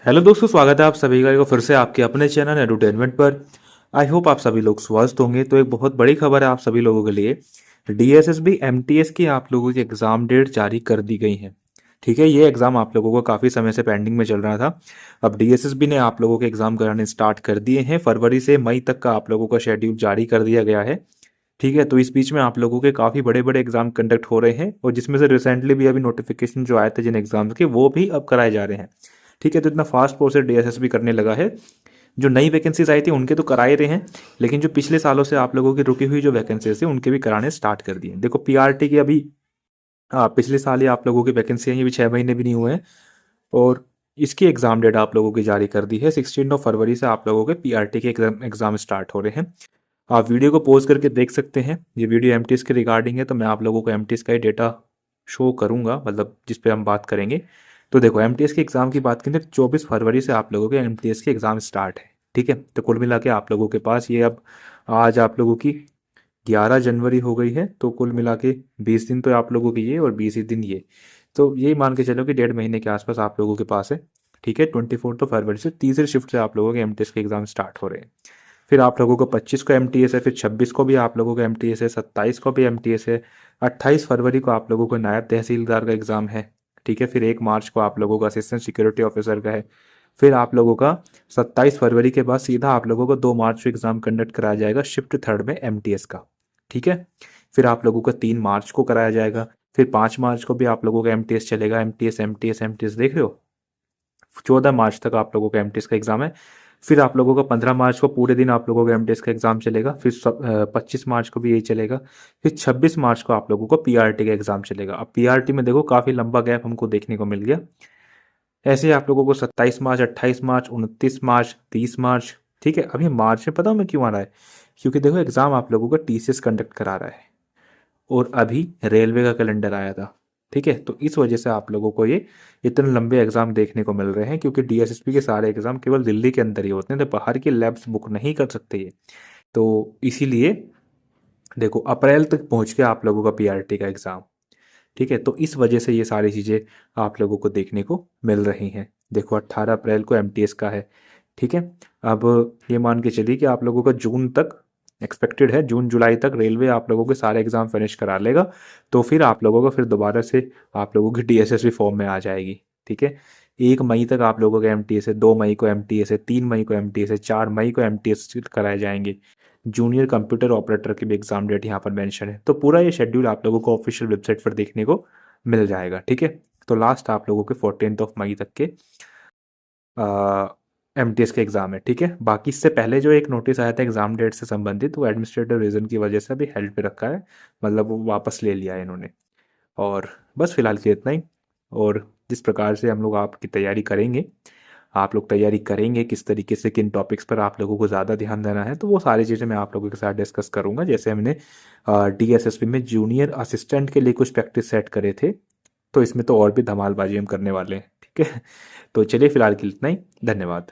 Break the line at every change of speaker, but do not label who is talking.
Hello दोस्तों, स्वागत है आप सभी का एक बार फिर से आपके अपने चैनल एडुटेनमेंट पर। आई होप आप सभी लोग स्वस्थ होंगे। तो एक बहुत बड़ी खबर है आप सभी लोगों के लिए। डीएसएसबी एमटीएस की आप लोगों की एग्ज़ाम डेट जारी कर दी गई है। ठीक है, ये एग्ज़ाम आप लोगों को काफ़ी समय से पेंडिंग में चल रहा था। अब डीएसएसबी ने आप लोगों के एग्ज़ाम कराने स्टार्ट कर दिए हैं। फरवरी से मई तक का आप लोगों का शेड्यूल जारी कर दिया गया है। ठीक है, तो इस बीच में आप लोगों के काफ़ी बड़े बड़े एग्जाम कंडक्ट हो रहे हैं और जिसमें से रिसेंटली भी अभी नोटिफिकेशन जो आए थे जिन एग्जाम्स के, वो भी अब कराए जा रहे हैं। ठीक है, तो इतना फास्ट प्रोसेस डीएसएस भी करने लगा है। जो नई वैकेंसीज आई थी उनके तो करा ही रहे हैं, लेकिन जो पिछले सालों से आप लोगों की रुकी हुई जो वैकेंसीज थी उनके भी कराने स्टार्ट कर दिए। देखो पीआरटी की अभी पिछले साल ही आप लोगों की वैकेंसी आई, अभी 6 महीने भी नहीं हुए हैं और इसकी एग्ज़ाम डेट आप लोगों की जारी कर दी है। 16 फरवरी से आप लोगों के पीआरटी के एग्ज़ाम स्टार्ट हो रहे हैं। आप वीडियो को पॉज करके देख सकते हैं। ये वीडियो एमटीएस के रिगार्डिंग है, तो मैं आप लोगों को एमटीएस का ही डेटा शो करूंगा, मतलब जिस पे हम बात करेंगे। तो देखो एमटीएस के एग्ज़ाम की बात करें तो 24 फरवरी से आप लोगों के एमटीएस के एग्ज़ाम स्टार्ट है। ठीक है, तो कुल मिला के आप लोगों के पास ये अब आज आप लोगों की 11 जनवरी हो गई है, तो कुल मिला के 20 दिन तो आप लोगों की ये और 20 ही दिन ये। तो यही मान के चलो कि 1.5 महीने के आसपास आप लोगों के पास है। ठीक है, 24 फरवरी से तीसरी शिफ्ट से आप लोगों के एमटीएस के एग्ज़ाम स्टार्ट हो रहे हैं। फिर आप लोगों को 25 को एमटीएस है, फिर 26 को भी आप लोगों को एमटीएस है, 27 को भी एमटीएस है, 28 फरवरी को आप लोगों को नायब तहसीलदार का एग्ज़ाम है। ठीक है, फिर 1 मार्च को आप लोगों का असिस्टेंट सिक्योरिटी ऑफिसर का है। फिर आप लोगों का 27 फरवरी के बाद सीधा आप लोगों को 2 मार्च को एग्ज़ाम कंडक्ट कराया जाएगा शिफ्ट थर्ड में एमटीएस का। ठीक है, फिर आप लोगों का 3 मार्च को कराया जाएगा। फिर 5 मार्च को भी आप लोगों का एमटीएस चलेगा। एमटीएस एमटीएस एमटीएस देख रहे हो, 14 मार्च तक आप लोगों का एमटीएस का एग्ज़ाम है। फिर आप लोगों का 15 मार्च को पूरे दिन आप लोगों का एमटीएस का एग्ज़ाम चलेगा। फिर 25 मार्च को भी यही चलेगा। फिर 26 मार्च को आप लोगों को पीआरटी का एग्ज़ाम चलेगा। अब पीआरटी में देखो काफ़ी लंबा गैप हमको देखने को मिल गया। ऐसे ही आप लोगों को 27 मार्च, 28 मार्च, 29 मार्च, 30 मार्च। ठीक है, अभी मार्च में पता मैं क्यों आ रहा है, क्योंकि देखो एग्ज़ाम आप लोगों का टीसीएस कंडक्ट करा रहा है और अभी रेलवे का कैलेंडर आया था। ठीक है, तो इस वजह से आप लोगों को ये इतने लंबे एग्जाम देखने को मिल रहे हैं, क्योंकि डीएसएसपी के सारे एग्जाम केवल दिल्ली के अंदर ही होते हैं, तो बाहर की लैब्स बुक नहीं कर सकते ये। तो इसीलिए देखो अप्रैल तक पहुंच के आप लोगों का पीआरटी का एग्ज़ाम। ठीक है, तो इस वजह से ये सारी चीज़ें आप लोगों को देखने को मिल रही हैं। देखो 18 अप्रैल को एमटीएस का है। ठीक है, अब ये मान के चलिए कि आप लोगों का जून तक एक्सपेक्टेड है, जून जुलाई तक रेलवे आप लोगों के सारे एग्जाम फिनिश करा लेगा। तो फिर आप लोगों को फिर दोबारा से आप लोगों की डीएसएसबी फॉर्म में आ जाएगी। ठीक है, 1 मई तक आप लोगों का एमटीएस है, 2 मई को एमटीएस है, 3 मई को एमटीएस है, 4 मई को एमटीएस कराए जाएंगे। जूनियर कंप्यूटर ऑपरेटर की भी एग्जाम डेट यहाँ पर मेंशन है। तो पूरा ये शेड्यूल आप लोगों को ऑफिशियल वेबसाइट पर देखने को मिल जाएगा। ठीक है, तो लास्ट आप लोगों के 14 मई तक के एमटीएस के एग्ज़ाम है। ठीक है, बाकी इससे पहले जो एक नोटिस आया था एग्ज़ाम डेट से संबंधित, वो एडमिनिस्ट्रेटिव रीज़न की वजह से अभी हेल्ड पे रखा है, मतलब वो वापस ले लिया है इन्होंने। और बस फिलहाल के इतना ही। और जिस प्रकार से हम लोग आपकी तैयारी करेंगे, आप लोग तैयारी करेंगे किस तरीके से, किन टॉपिक्स पर आप लोगों को ज़्यादा ध्यान देना है, तो वो सारी चीज़ें मैं आप लोगों के साथ डिस्कस करूंगा। जैसे हमने डीएसएसपी में जूनियर असिस्टेंट के लिए कुछ प्रैक्टिस सेट करे थे, तो इसमें तो और भी धमालबाजी हम करने वाले हैं। ठीक है, तो चलिए फिलहाल के लिए इतना ही। धन्यवाद।